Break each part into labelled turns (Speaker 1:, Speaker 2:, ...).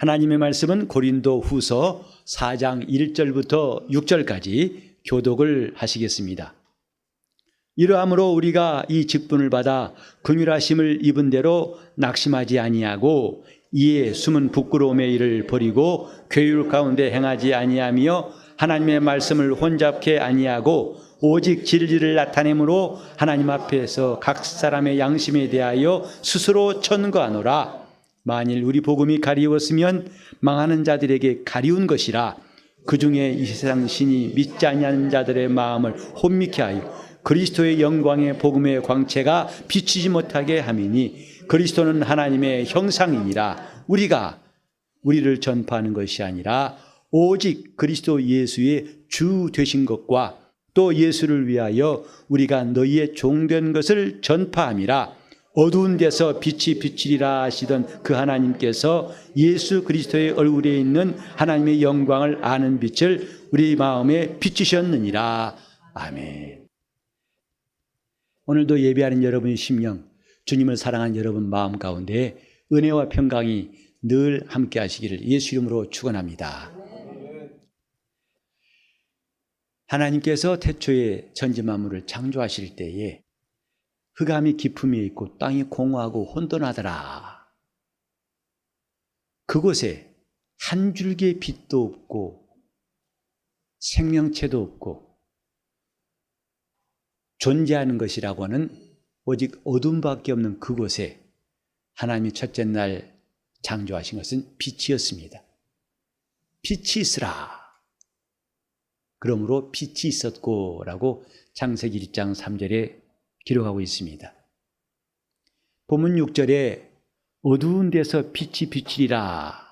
Speaker 1: 하나님의 말씀은 고린도 후서 4장 1절부터 6절까지 교독을 하시겠습니다. 이러함으로 우리가 이 직분을 받아 긍휼하심을 입은 대로 낙심하지 아니하고 이에 숨은 부끄러움의 일을 버리고 괴율 가운데 행하지 아니하며 하나님의 말씀을 혼잡케 아니하고 오직 진리를 나타내므로 하나님 앞에서 각 사람의 양심에 대하여 스스로 천거하노라. 만일 우리 복음이 가리웠으면 망하는 자들에게 가리운 것이라. 그 중에 이 세상 신이 믿지 아니하는 자들의 마음을 혼미케 하여 그리스도의 영광의 복음의 광채가 비치지 못하게 함이니 그리스도는 하나님의 형상이니라. 우리가 우리를 전파하는 것이 아니라 오직 그리스도 예수의 주 되신 것과 또 예수를 위하여 우리가 너희의 종된 것을 전파함이라. 어두운 데서 빛이 비치리라 하시던 그 하나님께서 예수 그리스도의 얼굴에 있는 하나님의 영광을 아는 빛을 우리 마음에 비추셨느니라. 아멘. 오늘도 예배하는 여러분의 심령, 주님을 사랑하는 여러분 마음 가운데 은혜와 평강이 늘 함께 하시기를 예수 이름으로 축원합니다. 하나님께서 태초에 천지 만물을 창조하실 때에 흑암이 깊음에 있고 땅이 공허하고 혼돈하더라. 그곳에 한 줄기의 빛도 없고 생명체도 없고 존재하는 것이라고 하는 오직 어둠밖에 없는 그곳에 하나님이 첫째 날 창조하신 것은 빛이었습니다. 빛이 있으라. 그러므로 빛이 있었고라고 창세기 1장 3절에 기록하고 있습니다. 본문 6절에 어두운 데서 빛이 비치리라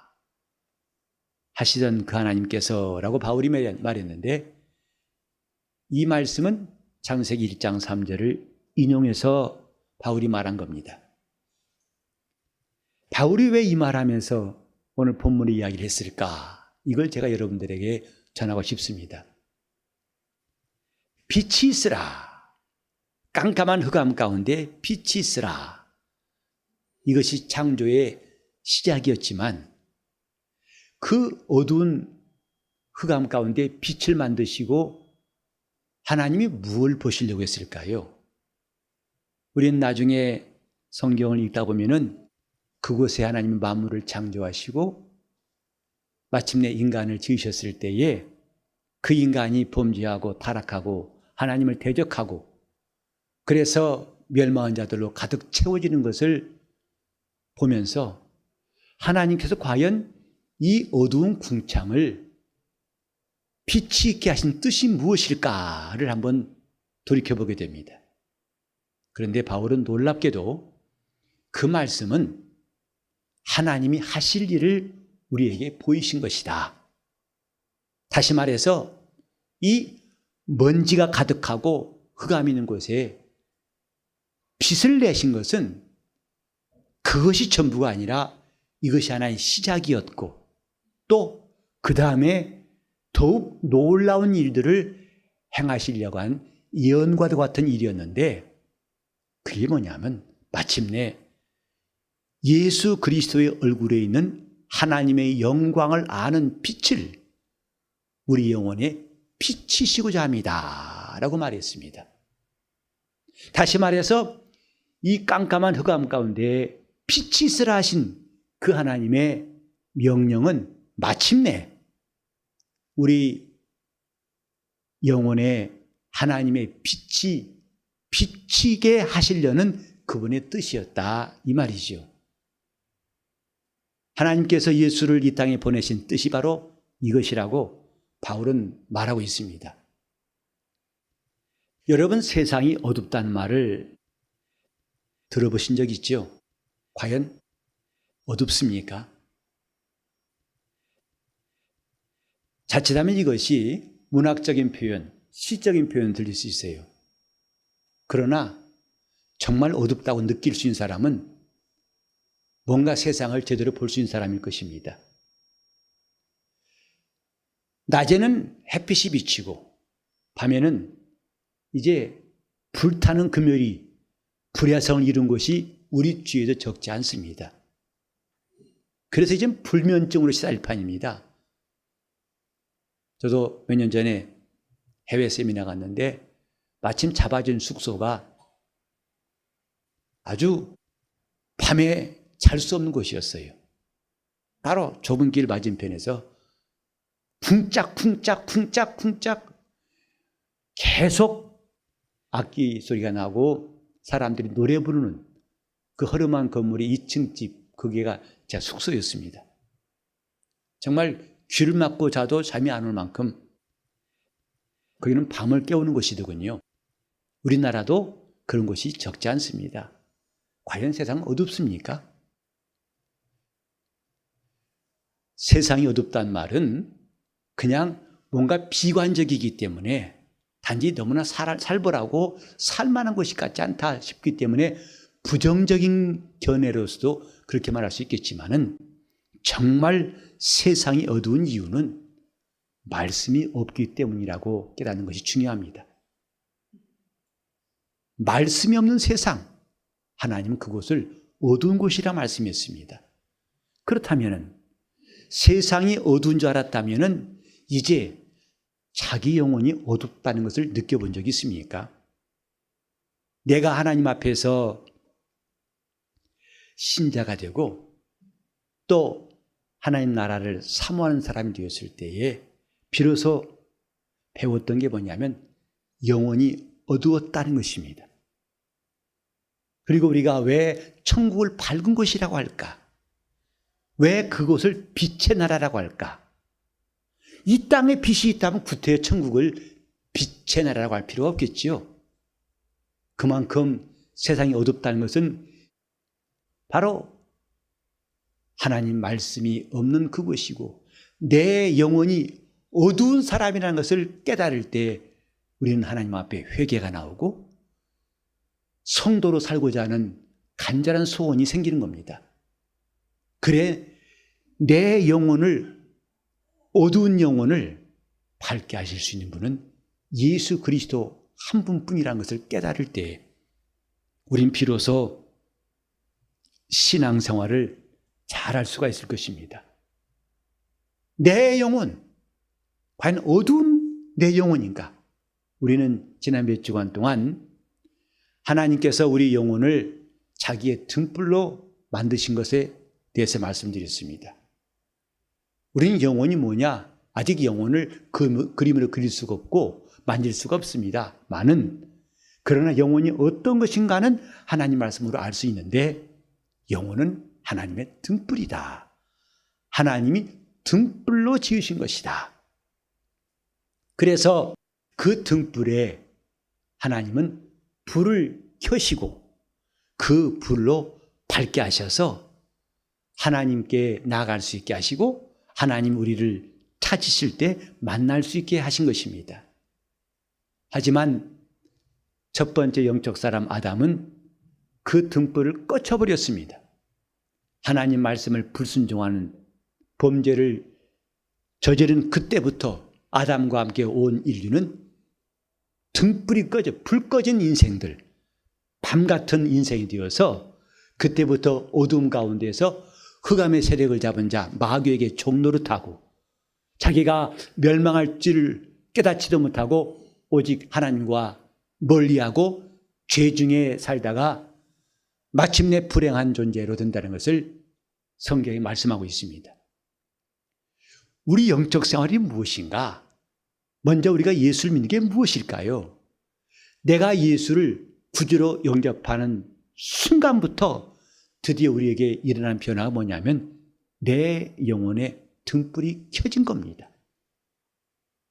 Speaker 1: 하시던 그 하나님께서라고 바울이 말했는데 이 말씀은 창세기 1장 3절을 인용해서 바울이 말한 겁니다. 바울이 왜 이 말하면서 오늘 본문의 이야기를 했을까? 이걸 제가 여러분들에게 전하고 싶습니다. 빛이 있으라. 깜깜한 흑암 가운데 빛이 있으라. 이것이 창조의 시작이었지만 그 어두운 흑암 가운데 빛을 만드시고 하나님이 무엇을 보시려고 했을까요? 우리는 나중에 성경을 읽다 보면은 그곳에 하나님이 만물을 창조하시고 마침내 인간을 지으셨을 때에 그 인간이 범죄하고 타락하고 하나님을 대적하고 그래서 멸망한 자들로 가득 채워지는 것을 보면서 하나님께서 과연 이 어두운 궁창을 빛이 있게 하신 뜻이 무엇일까를 한번 돌이켜보게 됩니다. 그런데 바울은 놀랍게도 그 말씀은 하나님이 하실 일을 우리에게 보이신 것이다. 다시 말해서 이 먼지가 가득하고 흑암이 있는 곳에 빛을 내신 것은 그것이 전부가 아니라 이것이 하나의 시작이었고 또 그 다음에 더욱 놀라운 일들을 행하시려고 한 예언과도 같은 일이었는데 그게 뭐냐면 마침내 예수 그리스도의 얼굴에 있는 하나님의 영광을 아는 빛을 우리 영혼에 비치시고자 합니다 라고 말했습니다. 다시 말해서 이 깜깜한 흑암 가운데 빛이 있으라 하신 그 하나님의 명령은 마침내 우리 영혼에 하나님의 빛이 비치게 하시려는 그분의 뜻이었다 이 말이죠. 하나님께서 예수를 이 땅에 보내신 뜻이 바로 이것이라고 바울은 말하고 있습니다. 여러분 세상이 어둡다는 말을 들어보신 적 있죠? 과연 어둡습니까? 자칫하면 이것이 문학적인 표현, 시적인 표현 들릴 수 있어요. 그러나 정말 어둡다고 느낄 수 있는 사람은 뭔가 세상을 제대로 볼 수 있는 사람일 것입니다. 낮에는 햇빛이 비치고 밤에는 이제 불타는 금요일이 불야성을 이룬 것이 우리 주위에도 적지 않습니다. 그래서 이제 불면증으로 시달릴 판입니다. 저도 몇 년 전에 해외 세미나 갔는데 마침 잡아준 숙소가 아주 밤에 잘 수 없는 곳이었어요. 바로 좁은 길 맞은편에서 쿵짝쿵짝 계속 악기 소리가 나고 사람들이 노래 부르는 그 허름한 건물이 2층 집, 거기가 제 숙소였습니다. 정말 귀를 막고 자도 잠이 안 올 만큼 거기는 밤을 깨우는 곳이더군요. 우리나라도 그런 곳이 적지 않습니다. 과연 세상은 어둡습니까? 세상이 어둡다는 말은 그냥 뭔가 비관적이기 때문에 단지 너무나 살벌하고 살만한 것이 같지 않다 싶기 때문에 부정적인 견해로서도 그렇게 말할 수 있겠지만은 정말 세상이 어두운 이유는 말씀이 없기 때문이라고 깨닫는 것이 중요합니다. 말씀이 없는 세상, 하나님은 그곳을 어두운 곳이라 말씀했습니다. 그렇다면 세상이 어두운 줄 알았다면 이제 자기 영혼이 어둡다는 것을 느껴본 적이 있습니까? 내가 하나님 앞에서 신자가 되고 또 하나님 나라를 사모하는 사람이 되었을 때에 비로소 배웠던 게 뭐냐면 영혼이 어두웠다는 것입니다. 그리고 우리가 왜 천국을 밝은 곳이라고 할까? 왜 그곳을 빛의 나라라고 할까? 이 땅에 빛이 있다면 구태여 천국을 빛의 나라라고 할 필요가 없겠지요. 그만큼 세상이 어둡다는 것은 바로 하나님 말씀이 없는 그것이고 내 영혼이 어두운 사람이라는 것을 깨달을 때 우리는 하나님 앞에 회개가 나오고 성도로 살고자 하는 간절한 소원이 생기는 겁니다. 그래 내 영혼을, 어두운 영혼을 밝게 하실 수 있는 분은 예수 그리스도 한 분뿐이라는 것을 깨달을 때 우린 비로소 신앙생활을 잘할 수가 있을 것입니다. 내 영혼, 과연 어두운 내 영혼인가? 우리는 지난 몇 주간 동안 하나님께서 우리 영혼을 자기의 등불로 만드신 것에 대해서 말씀드렸습니다. 우리는 영혼이 뭐냐? 아직 영혼을 그림으로 그릴 수가 없고 만질 수가 없습니다. 그러나 영혼이 어떤 것인가는 하나님 말씀으로 알 수 있는데 영혼은 하나님의 등불이다. 하나님이 등불로 지으신 것이다. 그래서 그 등불에 하나님은 불을 켜시고 그 불로 밝게 하셔서 하나님께 나아갈 수 있게 하시고 하나님 우리를 찾으실 때 만날 수 있게 하신 것입니다. 하지만 첫 번째 영적 사람 아담은 그 등불을 꺼쳐버렸습니다. 하나님 말씀을 불순종하는 범죄를 저지른 그때부터 아담과 함께 온 인류는 등불이 꺼져 불 꺼진 인생들, 밤 같은 인생이 되어서 그때부터 어두움 가운데서 흑암의 세력을 잡은 자 마귀에게 종노릇하고 자기가 멸망할 줄을 깨닫지도 못하고 오직 하나님과 멀리하고 죄 중에 살다가 마침내 불행한 존재로 된다는 것을 성경이 말씀하고 있습니다. 우리 영적 생활이 무엇인가? 먼저 우리가 예수를 믿는 게 무엇일까요? 내가 예수를 구주로 영접하는 순간부터 드디어 우리에게 일어난 변화가 뭐냐면 내 영혼에 등불이 켜진 겁니다.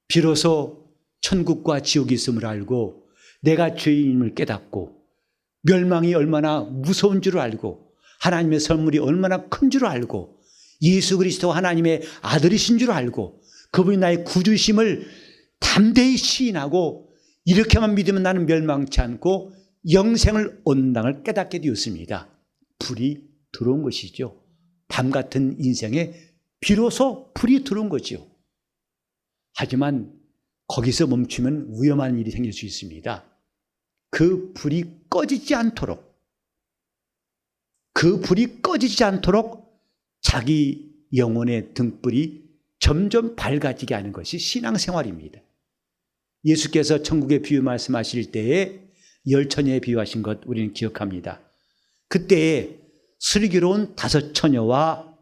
Speaker 1: 비로소 천국과 지옥이 있음을 알고 내가 죄인임을 깨닫고 멸망이 얼마나 무서운 줄 알고 하나님의 선물이 얼마나 큰 줄 알고 예수 그리스도 하나님의 아들이신 줄 알고 그분이 나의 구주심을 담대히 시인하고 이렇게만 믿으면 나는 멸망치 않고 영생을 얻는다는 깨닫게 되었습니다. 불이 들어온 것이죠. 밤 같은 인생에 비로소 불이 들어온 거죠. 하지만 거기서 멈추면 위험한 일이 생길 수 있습니다. 그 불이 꺼지지 않도록 자기 영혼의 등불이 점점 밝아지게 하는 것이 신앙생활입니다. 예수께서 천국의 비유 말씀하실 때에 열처녀에 비유하신 것 우리는 기억합니다. 그때에 슬기로운 5 처녀와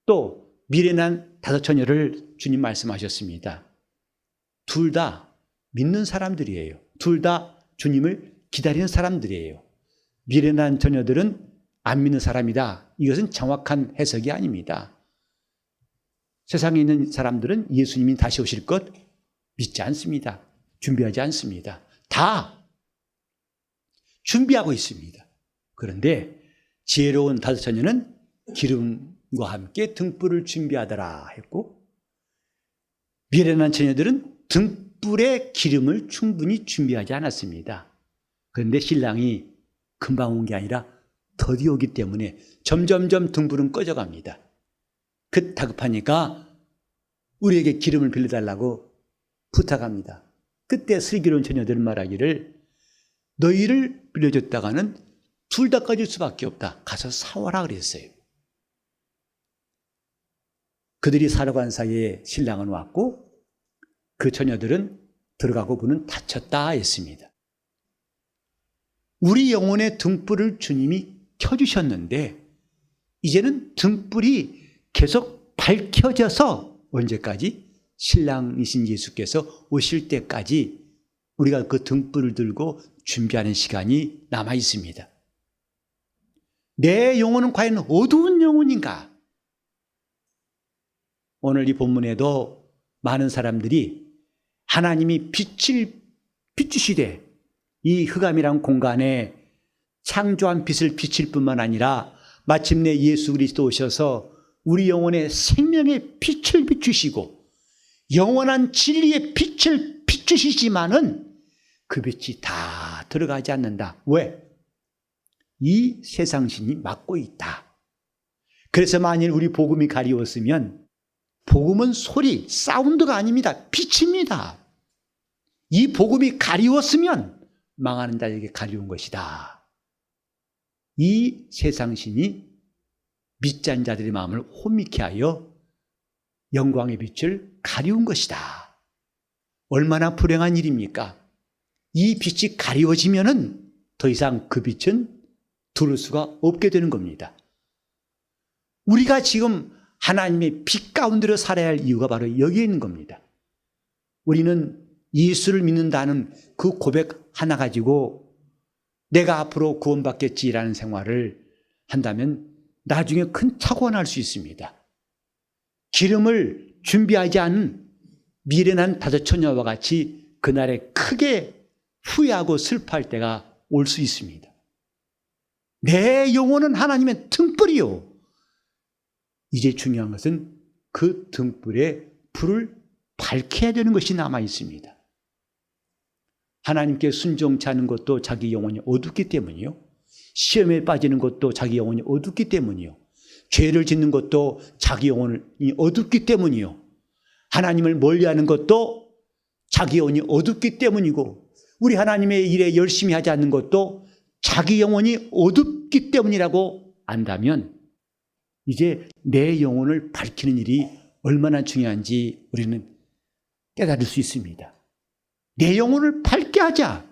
Speaker 1: 또 미련한 5 처녀를 주님 말씀하셨습니다. 둘 다 믿는 사람들이에요. 둘 다 주님을 기다리는 사람들이에요. 미련한 처녀들은 안 믿는 사람이다. 이것은 정확한 해석이 아닙니다. 세상에 있는 사람들은 예수님이 다시 오실 것 믿지 않습니다. 준비하지 않습니다. 다 준비하고 있습니다. 그런데 지혜로운 5 처녀는 기름과 함께 등불을 준비하더라 했고, 미련한 처녀들은 등불에 기름을 충분히 준비하지 않았습니다. 그런데 신랑이 금방 온 게 아니라 더디 오기 때문에 점점점 등불은 꺼져갑니다. 다급하니까 우리에게 기름을 빌려달라고 부탁합니다. 그때 슬기로운 처녀들은 말하기를 너희를 빌려줬다가는 둘 다 꺼질 수밖에 없다. 가서 사와라 그랬어요. 그들이 사러 간 사이에 신랑은 왔고 그 처녀들은 들어가고 문은 닫혔다 했습니다. 우리 영혼의 등불을 주님이 켜주셨는데 이제는 등불이 계속 밝혀져서 언제까지? 신랑이신 예수께서 오실 때까지 우리가 그 등불을 들고 준비하는 시간이 남아 있습니다. 내 영혼은 과연 어두운 영혼인가? 오늘 이 본문에도 많은 사람들이 하나님이 빛을 비추시되 이 흑암이란 공간에 창조한 빛을 비칠 뿐만 아니라 마침내 예수 그리스도 오셔서 우리 영혼의 생명의 빛을 비추시고 영원한 진리의 빛을 비추시지만은 그 빛이 다 들어가지 않는다. 왜? 이 세상신이 막고 있다. 그래서 만일 우리 복음이 가리웠으면 복음은 소리, 사운드가 아닙니다. 빛입니다. 이 복음이 가리웠으면 망하는 자에게 가리운 것이다. 이 세상신이 믿지 않는 자들의 마음을 혼미케 하여 영광의 빛을 가리운 것이다. 얼마나 불행한 일입니까? 이 빛이 가리워지면은 더 이상 그 빛은 들을 수가 없게 되는 겁니다. 우리가 지금 하나님의 빛 가운데로 살아야 할 이유가 바로 여기에 있는 겁니다. 우리는 예수를 믿는다는 그 고백 하나 가지고 내가 앞으로 구원받겠지라는 생활을 한다면 나중에 큰 사고가 날 수 있습니다. 기름을 준비하지 않은 미련한 5 처녀와 같이 그날에 크게 후회하고 슬퍼할 때가 올 수 있습니다. 내 영혼은 하나님의 등불이요. 이제 중요한 것은 그 등불에 불을 밝혀야 되는 것이 남아 있습니다. 하나님께 순종치 않은 것도 자기 영혼이 어둡기 때문이요. 시험에 빠지는 것도 자기 영혼이 어둡기 때문이요. 죄를 짓는 것도 자기 영혼이 어둡기 때문이요. 하나님을 멀리하는 것도 자기 영혼이 어둡기 때문이고, 우리 하나님의 일에 열심히 하지 않는 것도 자기 영혼이 어둡기 때문이라고 안다면 이제 내 영혼을 밝히는 일이 얼마나 중요한지 우리는 깨달을 수 있습니다. 내 영혼을 밝게 하자.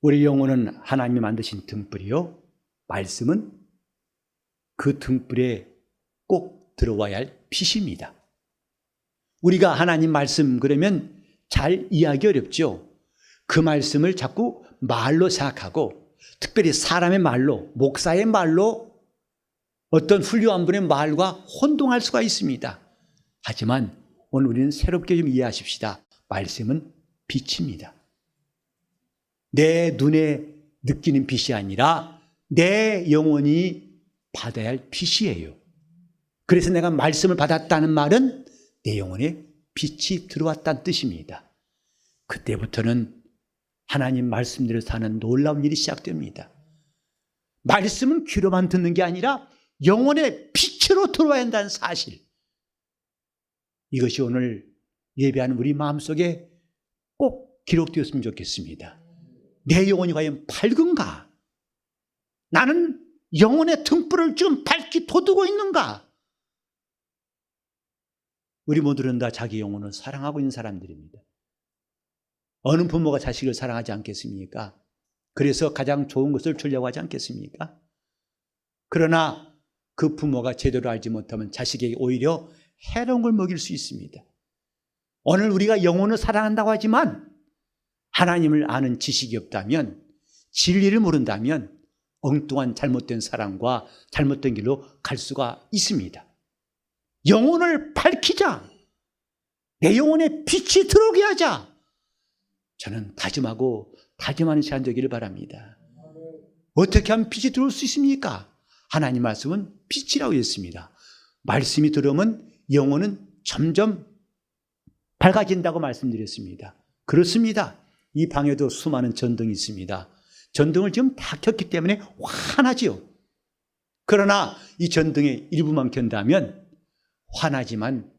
Speaker 1: 우리 영혼은 하나님이 만드신 등불이요. 말씀은 그 등불에 꼭 들어와야 할 빛입니다. 우리가 하나님 말씀 그러면 잘 이해하기 어렵죠. 그 말씀을 자꾸 말로 생각하고, 특별히 사람의 말로, 목사의 말로, 어떤 훌륭한 분의 말과 혼동할 수가 있습니다. 하지만 오늘 우리는 새롭게 좀 이해하십시다. 말씀은 빛입니다. 내 눈에 느끼는 빛이 아니라 내 영혼이 받아야 할 빛이에요. 그래서 내가 말씀을 받았다는 말은 내 영혼에 빛이 들어왔다는 뜻입니다. 그때부터는 하나님 말씀대로 사는 놀라운 일이 시작됩니다. 말씀은 귀로만 듣는 게 아니라 영혼의 빛으로 들어와야 한다는 사실, 이것이 오늘 예배하는 우리 마음속에 꼭 기록되었으면 좋겠습니다. 내 영혼이 과연 밝은가? 나는 영혼의 등불을 좀 밝히 돋우고 있는가? 우리 모두는 다 자기 영혼을 사랑하고 있는 사람들입니다. 어느 부모가 자식을 사랑하지 않겠습니까? 그래서 가장 좋은 것을 주려고 하지 않겠습니까? 그러나 그 부모가 제대로 알지 못하면 자식에게 오히려 해로운 걸 먹일 수 있습니다. 오늘 우리가 영혼을 사랑한다고 하지만 하나님을 아는 지식이 없다면, 진리를 모른다면 엉뚱한 잘못된 사랑과 잘못된 길로 갈 수가 있습니다. 영혼을 밝히자. 내 영혼에 빛이 들어오게 하자. 저는 다짐하고 다짐하는 시간 되기를 바랍니다. 어떻게 하면 빛이 들어올 수 있습니까? 하나님 말씀은 빛이라고 했습니다. 말씀이 들어오면 영혼은 점점 밝아진다고 말씀드렸습니다. 그렇습니다. 이 방에도 수많은 전등이 있습니다. 전등을 지금 다 켰기 때문에 환하지요. 그러나 이 전등의 일부만 켠다면 환하지만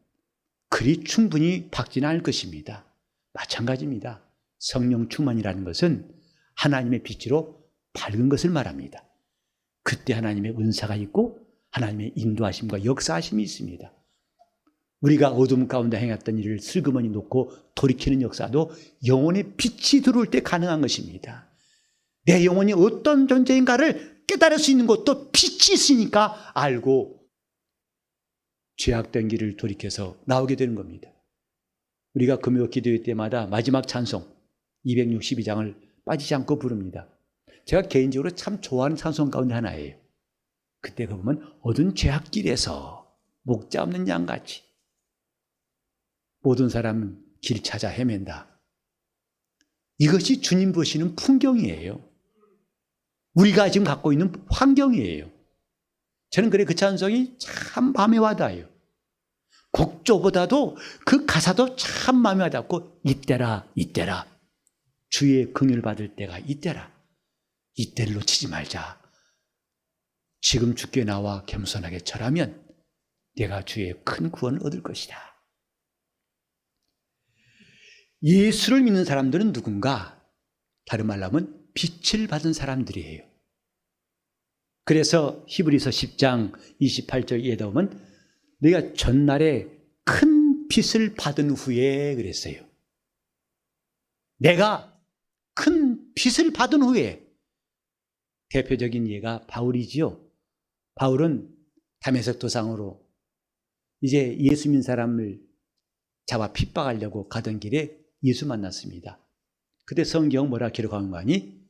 Speaker 1: 그리 충분히 밝지는 않을 것입니다. 마찬가지입니다. 성령 충만이라는 것은 하나님의 빛으로 밝은 것을 말합니다. 그때 하나님의 은사가 있고 하나님의 인도하심과 역사하심이 있습니다. 우리가 어둠 가운데 행했던 일을 슬그머니 놓고 돌이키는 역사도 영혼의 빛이 들어올 때 가능한 것입니다. 내 영혼이 어떤 존재인가를 깨달을 수 있는 것도 빛이 있으니까 알고 죄악된 길을 돌이켜서 나오게 되는 겁니다. 우리가 금요 기도회 때마다 마지막 찬송 262장을 빠지지 않고 부릅니다. 제가 개인적으로 참 좋아하는 찬송 가운데 하나예요. 그때 보면 어두운 죄악길에서 목자 없는 양같이 모든 사람은 길 찾아 헤맨다. 이것이 주님 보시는 풍경이에요. 우리가 지금 갖고 있는 환경이에요. 저는 그래 그 찬송이 참 마음에 와닿아요. 곡조보다도 그 가사도 참 마음에 와닿고 이때라 이때라 주의 긍휼을 받을 때가 이때라. 이때를 놓치지 말자. 지금 주께 나와 겸손하게 절하면 내가 주의 큰 구원을 얻을 것이다. 예수를 믿는 사람들은 누군가? 다른 말로 하면 빛을 받은 사람들이에요. 그래서 히브리서 10장 28절에 보면 내가 전날에 큰 빛을 받은 후에 그랬어요. 내가 큰 빛을 받은 후에. 대표적인 예가 바울이지요. 바울은 다메섹 도상으로 이제 예수 믿는 사람을 잡아 핍박하려고 가던 길에 예수 만났습니다. 그때 성경 뭐라 기록한 거 아니?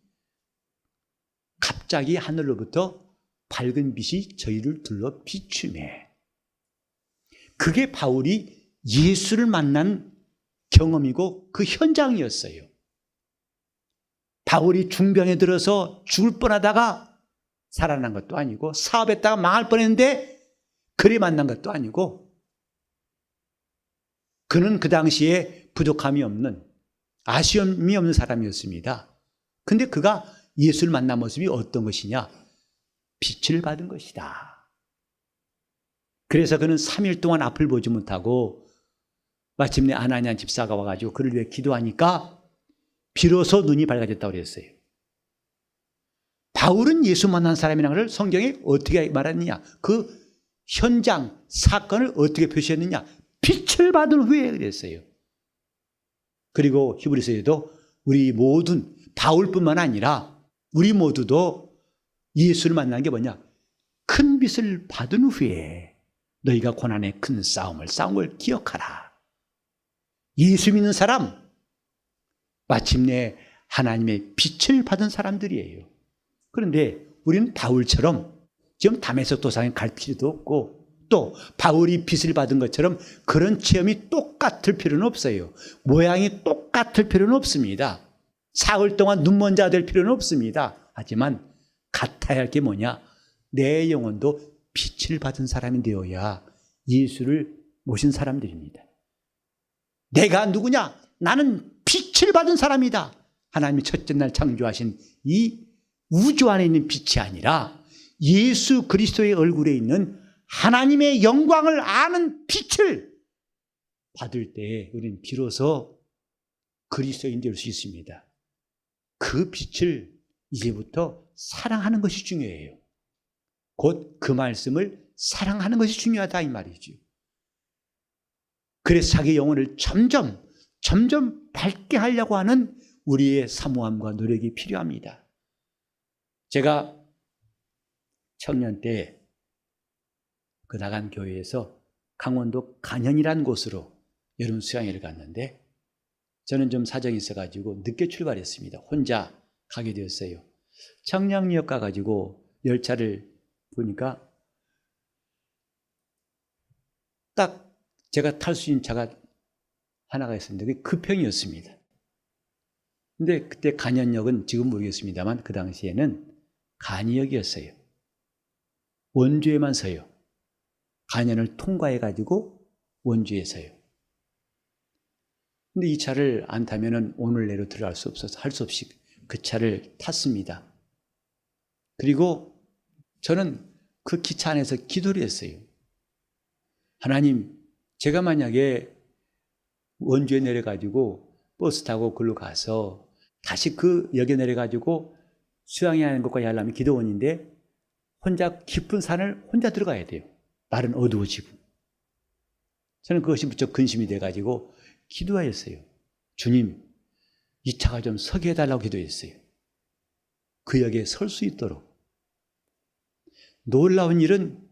Speaker 1: 갑자기 하늘로부터 밝은 빛이 저희를 둘러 비추매. 그게 바울이 예수를 만난 경험이고 그 현장이었어요. 바울이 중병에 들어서 죽을 뻔하다가 살아난 것도 아니고 사업했다가 망할 뻔했는데 그리 만난 것도 아니고 그는 그 당시에 부족함이 없는 아쉬움이 없는 사람이었습니다. 근데 그가 예수를 만난 모습이 어떤 것이냐? 빛을 받은 것이다. 그래서 그는 3일 동안 앞을 보지 못하고 마침내 아나니아 집사가 와가지고 그를 위해 기도하니까 비로소 눈이 밝아졌다고 그랬어요. 바울은 예수 만난 사람이라는 것을 성경에 어떻게 말했느냐? 그 현장, 사건을 어떻게 표시했느냐? 빛을 받은 후에 그랬어요. 그리고 히브리서에도 우리 모든 바울뿐만 아니라 우리 모두도 예수를 만난 게 뭐냐? 큰 빛을 받은 후에 너희가 고난의 큰 싸움을 싸운 걸 기억하라. 예수 믿는 사람 마침내 하나님의 빛을 받은 사람들이에요. 그런데 우리는 바울처럼 지금 다메섹 도상에 갈 필요도 없고 또 바울이 빛을 받은 것처럼 그런 체험이 똑같을 필요는 없어요. 모양이 똑같을 필요는 없습니다. 사흘 동안 눈먼 자 될 필요는 없습니다. 하지만 같아야 할 게 뭐냐? 내 영혼도 빛을 받은 사람이 되어야 예수를 모신 사람들입니다. 내가 누구냐? 나는 빛을 받은 사람이다. 하나님이 첫째 날 창조하신 이 우주 안에 있는 빛이 아니라 예수 그리스도의 얼굴에 있는 하나님의 영광을 아는 빛을 받을 때 우리는 비로소 그리스도인 될 수 있습니다. 그 빛을 이제부터 사랑하는 것이 중요해요. 곧 그 말씀을 사랑하는 것이 중요하다 이 말이죠. 그래서 자기 영혼을 점점 밝게 하려고 하는 우리의 사모함과 노력이 필요합니다. 제가 청년 때 그 나간 교회에서 강원도 간현이라는 곳으로 여름 수양회를 갔는데 저는 좀 사정이 있어가지고 늦게 출발했습니다. 혼자 가게 되었어요. 청량리역 가가지고 열차를 보니까 딱 제가 탈 수 있는 차가 하나가 있었는데 그게 급행이었습니다. 근데 그때 간현역은 지금 모르겠습니다만 그 당시에는 간이역이었어요. 원주에만 서요. 간현을 통과해가지고 원주에 서요. 근데 이 차를 안 타면은 오늘 내로 들어갈 수 없어서 할 수 없이 그 차를 탔습니다. 그리고 저는 그 기차 안에서 기도를 했어요. 하나님, 제가 만약에 원주에 내려가지고 버스 타고 글로 가서 다시 그 역에 내려가지고 수양회 하는 것까지 하려면 기도원인데 혼자 깊은 산을 혼자 들어가야 돼요. 날은 어두워지고. 저는 그것이 무척 근심이 돼가지고 기도하였어요. 주님, 이 차가 좀 서게 해달라고 기도했어요. 그 역에 설 수 있도록. 놀라운 일은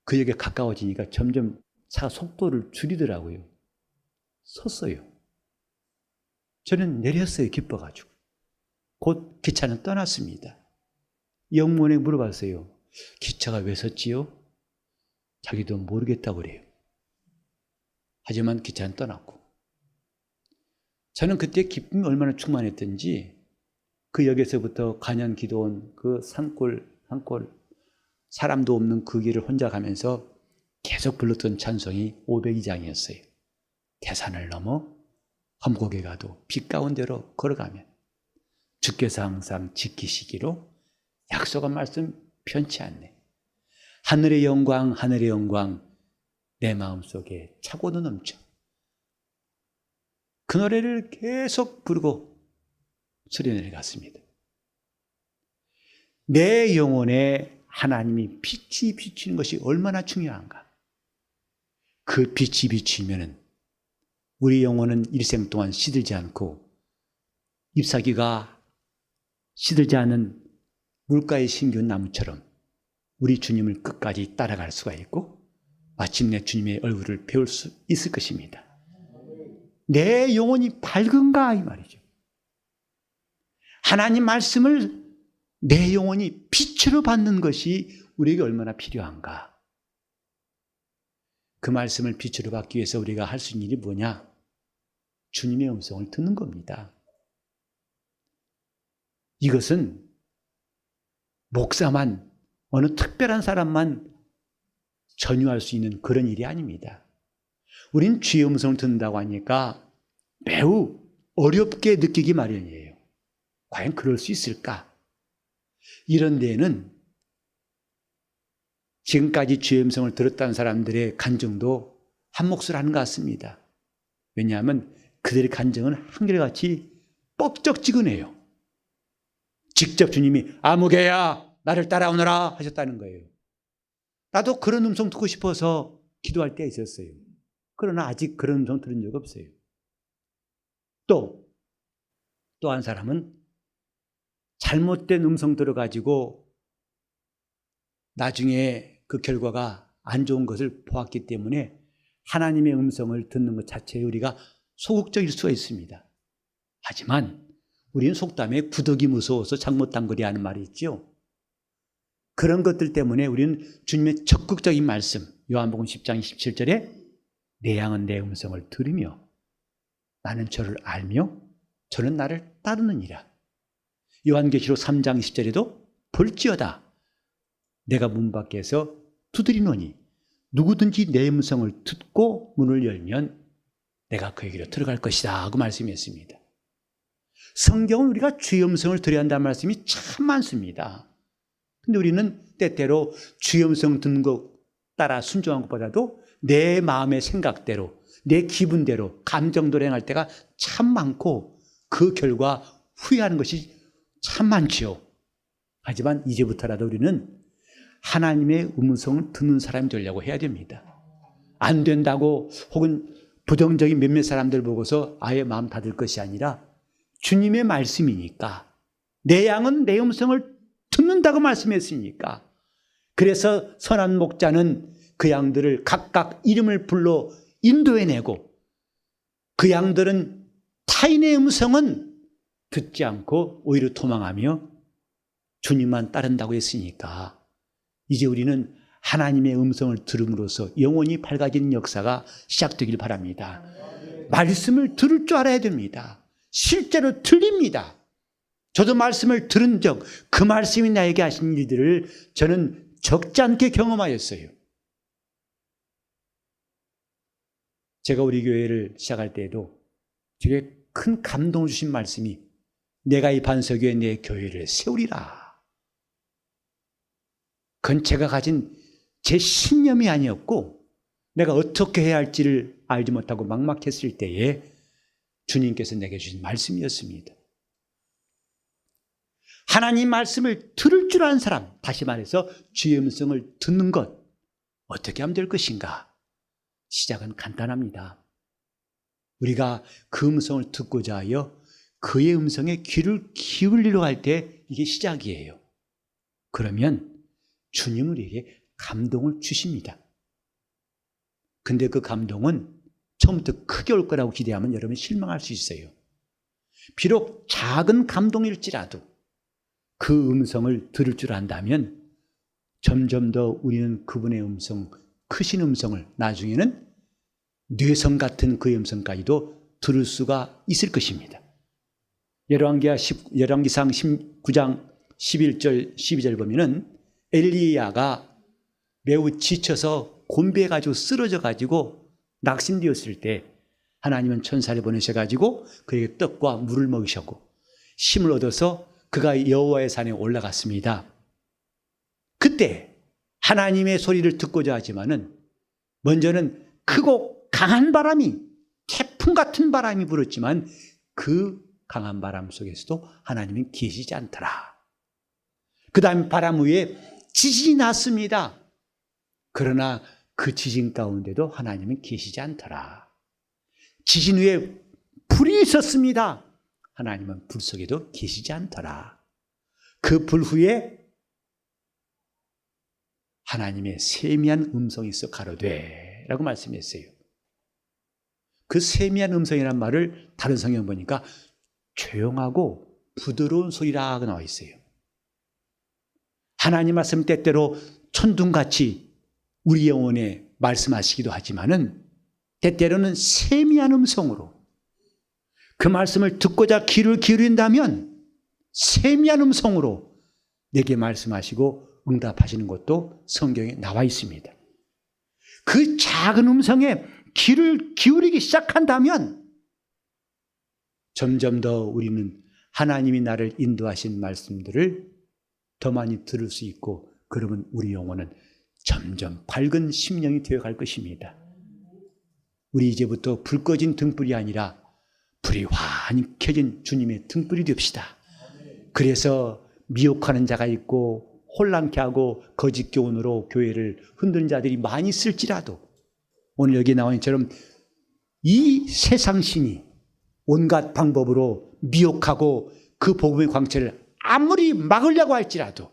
Speaker 1: 그 역에 가까워지니까 점점 차 속도를 줄이더라고요. 섰어요. 저는 내렸어요. 기뻐가지고. 곧 기차는 떠났습니다. 영문에 물어봤어요. 기차가 왜 섰지요? 자기도 모르겠다고 그래요. 하지만 기차는 떠났고. 저는 그때 기쁨이 얼마나 충만했던지 그 역에서부터 간현 기도원 그 산골 사람도 없는 그 길을 혼자 가면서 계속 불렀던 찬송이 502장이었어요. 태산을 넘어 험곡에 가도 빛 가운데로 걸어가면 주께서 항상 지키시기로 약속한 말씀 편치 않네. 하늘의 영광 내 마음속에 차고도 넘쳐. 그 노래를 계속 부르고 수련회를 갔습니다. 내 영혼에 하나님이 빛이 비치는 것이 얼마나 중요한가. 그 빛이 비치면은 우리 영혼은 일생 동안 시들지 않고 잎사귀가 시들지 않은 물가에 심겨온 나무처럼 우리 주님을 끝까지 따라갈 수가 있고 마침내 주님의 얼굴을 배울 수 있을 것입니다. 내 영혼이 밝은가 이 말이죠. 하나님 말씀을 내 영혼이 빛으로 받는 것이 우리에게 얼마나 필요한가. 그 말씀을 빛으로 받기 위해서 우리가 할 수 있는 일이 뭐냐? 주님의 음성을 듣는 겁니다. 이것은 목사만, 어느 특별한 사람만 전유할 수 있는 그런 일이 아닙니다. 우린 주의 음성을 듣는다고 하니까 매우 어렵게 느끼기 마련이에요. 과연 그럴 수 있을까? 이런 데에는 지금까지 주의 음성을 들었다는 사람들의 간증도 한 몫을 하는 것 같습니다. 왜냐하면 그들의 간증은 한결같이 뻑적지근해요. 직접 주님이 아무개야 나를 따라오너라 하셨다는 거예요. 나도 그런 음성 듣고 싶어서 기도할 때가 있었어요. 그러나 아직 그런 음성 들은 적 없어요. 또 한 사람은 잘못된 음성 들어가지고 나중에 그 결과가 안 좋은 것을 보았기 때문에 하나님의 음성을 듣는 것 자체에 우리가 소극적일 수가 있습니다. 하지만 우리는 속담에 구더기 무서워서 장못단거리 하는 말이 있죠. 그런 것들 때문에 우리는 주님의 적극적인 말씀, 요한복음 10장 27절에 내 양은 내 음성을 들으며 나는 저를 알며 저는 나를 따르느니라. 요한계시록 3장 10절에도 볼지어다 내가 문 밖에서 두드리노니 누구든지 내 음성을 듣고 문을 열면 내가 그에게로 들어갈 것이다 하고 말씀했습니다. 성경은 우리가 주의 음성을 들어야 한다는 말씀이 참 많습니다. 근데 우리는 때때로 주의 음성 듣는 것 따라 순종한 것보다도 내 마음의 생각대로, 내 기분대로, 감정대로 행할 때가 참 많고 그 결과 후회하는 것이 참 많지요. 하지만 이제부터라도 우리는 하나님의 음성을 듣는 사람이 되려고 해야 됩니다. 안 된다고 혹은 부정적인 몇몇 사람들 보고서 아예 마음 닫을 것이 아니라 주님의 말씀이니까, 내 양은 내 음성을 듣는다고 말씀했으니까, 그래서 선한 목자는 그 양들을 각각 이름을 불러 인도해내고, 그 양들은 타인의 음성은 듣지 않고 오히려 도망하며 주님만 따른다고 했으니까, 이제 우리는 하나님의 음성을 들음으로써 영원히 밝아지는 역사가 시작되길 바랍니다. 말씀을 들을 줄 알아야 됩니다. 실제로 들립니다. 저도 말씀을 들은 적, 그 말씀이 나에게 하신 일들을 저는 적지 않게 경험하였어요. 제가 우리 교회를 시작할 때에도 되게 큰 감동을 주신 말씀이, 내가 이 반석 위에 내 교회를 세우리라. 그건 제가 가진 제 신념이 아니었고, 내가 어떻게 해야 할지를 알지 못하고 막막했을 때에 주님께서 내게 주신 말씀이었습니다. 하나님 말씀을 들을 줄 아는 사람, 다시 말해서 주의 음성을 듣는 것, 어떻게 하면 될 것인가? 시작은 간단합니다. 우리가 그 음성을 듣고자 하여 그의 음성에 귀를 기울이려 할 때 이게 시작이에요. 그러면 주님은 우리에게 감동을 주십니다. 근데 그 감동은 처음부터 크게 올 거라고 기대하면 여러분이 실망할 수 있어요. 비록 작은 감동일지라도 그 음성을 들을 줄 안다면 점점 더 우리는 그분의 음성, 크신 음성을, 나중에는 뇌성 같은 그의 음성까지도 들을 수가 있을 것입니다. 열왕기상 19장 11절 12절 보면은 엘리야가 매우 지쳐서 곤배해가지고 쓰러져가지고 낙심되었을 때 하나님은 천사를 보내셔가지고 그에게 떡과 물을 먹이셨고 힘을 얻어서 그가 여호와의 산에 올라갔습니다. 그때 하나님의 소리를 듣고자 하지만은 먼저는 크고 강한 바람이, 태풍 같은 바람이 불었지만 그 강한 바람 속에서도 하나님은 계시지 않더라. 그 다음 바람 위에 지진이 났습니다. 그러나 그 지진 가운데도 하나님은 계시지 않더라. 지진 위에 불이 있었습니다. 하나님은 불 속에도 계시지 않더라. 그 불 후에 하나님의 세미한 음성이 있어 가로되 라고 말씀했어요. 그 세미한 음성이란 말을 다른 성경 보니까 조용하고 부드러운 소리라 나와 있어요. 하나님 말씀 때때로 천둥같이 우리 영혼에 말씀하시기도 하지만은 때때로는 세미한 음성으로 그 말씀을 듣고자 귀를 기울인다면 세미한 음성으로 내게 말씀하시고 응답하시는 것도 성경에 나와 있습니다. 그 작은 음성에 귀를 기울이기 시작한다면 점점 더 우리는 하나님이 나를 인도하신 말씀들을 더 많이 들을 수 있고, 그러면 우리 영혼은 점점 밝은 심령이 되어갈 것입니다. 우리 이제부터 불 꺼진 등불이 아니라 불이 환히 켜진 주님의 등불이 됩시다. 그래서 미혹하는 자가 있고 혼란케 하고 거짓 교훈으로 교회를 흔드는 자들이 많이 있을지라도 오늘 여기 나온 것처럼 이 세상 신이 온갖 방법으로 미혹하고 그 복음의 광채를 아무리 막으려고 할지라도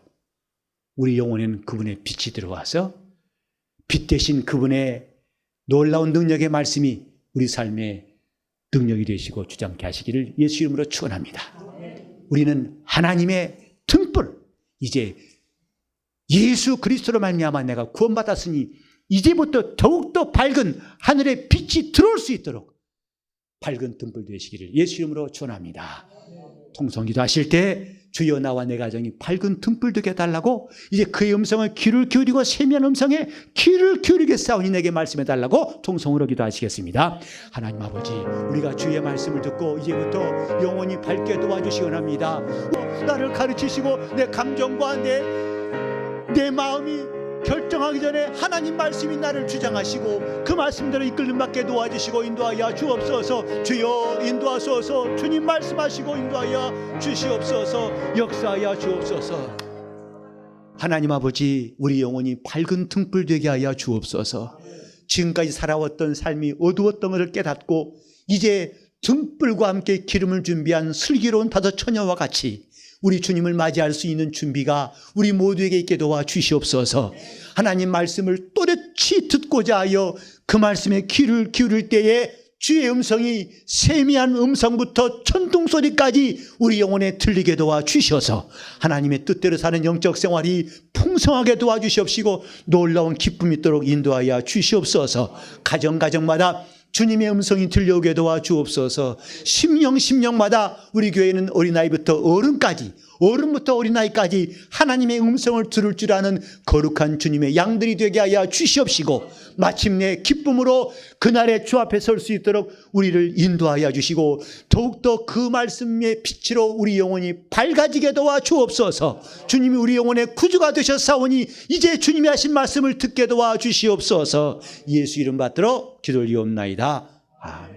Speaker 1: 우리 영혼에는 그분의 빛이 들어와서 빛 대신 그분의 놀라운 능력의 말씀이 우리 삶의 능력이 되시고 주장케 하시기를 예수 이름으로 축원합니다. 우리는 하나님의 등불, 이제 예수 그리스도로 말미암아 내가 구원받았으니 이제부터 더욱더 밝은 하늘의 빛이 들어올 수 있도록 밝은 등불 되시기를 예수 이름으로 축원합니다. 통성기도 하실 때 주여 나와 내 가정이 밝은 등불 되게 해달라고, 이제 그의 음성을 귀를 기울이고 세미한 음성에 귀를 기울이겠사오니 내게 말씀해달라고 통성으로 기도하시겠습니다. 하나님 아버지, 우리가 주의 말씀을 듣고 이제부터 영원히 밝게 도와주시기 원합니다. 나를 가르치시고 내 감정과 내 마음이 결정하기 전에 하나님 말씀이 나를 주장하시고 그 말씀대로 이끌림 받게 도와주시고 인도하여 주옵소서. 주여 인도하소서. 주님 말씀하시고 인도하여 주시옵소서. 역사하여 주옵소서. 하나님 아버지, 우리 영혼이 밝은 등불 되게 하여 주옵소서. 지금까지 살아왔던 삶이 어두웠던 것을 깨닫고 이제 등불과 함께 기름을 준비한 슬기로운 다섯 처녀와 같이 우리 주님을 맞이할 수 있는 준비가 우리 모두에게 있게 도와 주시옵소서. 하나님 말씀을 또렷이 듣고자 하여 그 말씀에 귀를 기울일 때에 주의 음성이 세미한 음성부터 천둥소리까지 우리 영혼에 들리게 도와 주셔서 하나님의 뜻대로 사는 영적 생활이 풍성하게 도와주시옵시고 놀라운 기쁨이 있도록 인도하여 주시옵소서. 가정마다 주님의 음성이 들려오게 도와주옵소서. 심령마다 우리 교회는 어린아이부터 어른부터 어린아이까지 하나님의 음성을 들을 줄 아는 거룩한 주님의 양들이 되게 하여 주시옵시고 마침내 기쁨으로 그날의 주 앞에 설 수 있도록 우리를 인도하여 주시고 더욱더 그 말씀의 빛으로 우리 영혼이 밝아지게 도와주옵소서. 주님이 우리 영혼의 구주가 되셨사오니 이제 주님이 하신 말씀을 듣게 도와주시옵소서. 예수 이름 받들어 기도리옵나이다. 아멘.